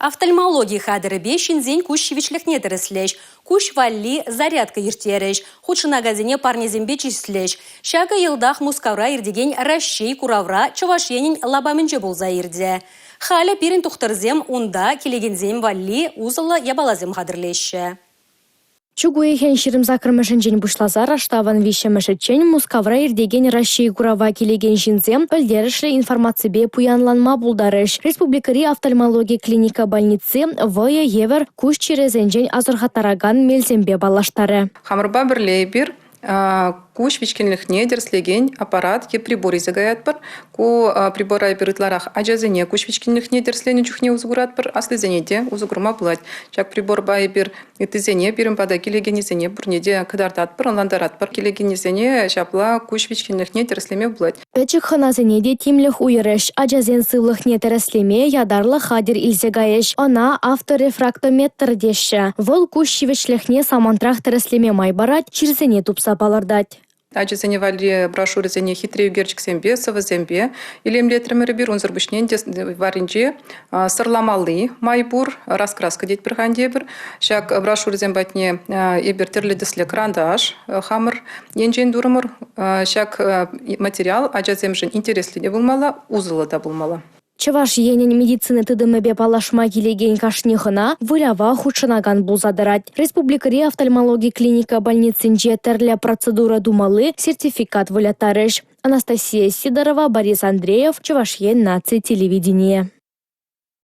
Офтальмология хадырыбе шинзень куш шивичлехне дырыслеш. Куш валли зарядка иртереш. Худшына газине парнезембе числеш. Шага йылдах мускавра ирдеген Рашей куравра чувашенин лабамынче болза ирде. Халя пирин тухтырзем унда келегензем валли узылы ябалазем хадырлеші. Чугуехен ширим закрымышын жен бушлазар аштаван вишемышычен мускавра ирдеген Рашей курава келеген жинзем өлдерішлі информацибе пуянланма булдарыш. Республикари офтальмология клиника больницы вое евер куш черезенжен азырхатараган мелзембе балаштары. Хамырба бірлейбір куш вичкенлихне дерслеген аппарат е прибор изагаят бар. Ку прибора берутларах аджазене куш вичкенлихне дерслене чухне узгурат бар. Асли занеде узгурма булать. Чак прибор бай бир итизене бирим пада келегенизене бурнеде кадартат бар, онландарат бар. Келегенизене шапла куш вичкенлихне дерслеме булать. Печик ханазенеде тимлих уйрыш. Аджазен сывлыхне дерслеме ядарлы хадир илзегаеш. Она авторефрактометр деші. Вол куш шивичлихне самантрах дерслеме майбарат, чирзене тупса балардать. Аджазене вали брошюрзене хитрее герчик зембе, совазембе. Или млетремер бир он зарбушнен варинже сырламалы майбур раскраска деть прихандебр. Шак брошюрзем батне ибертерле десле крандаш хамр енжен дурамыр. Шак материал аджаземжен интересли не булмала, узыла да булмала. Чаваш енен медицины тыдымебе палашма келеген кашнихына вылява худшынаган булзадырать. Республикари офтальмология клиника больницинже терле процедура думалы сертификат вылятарыш. Анастасия Сидорова, Борис Андреев, Чаваш ен нации телевидение.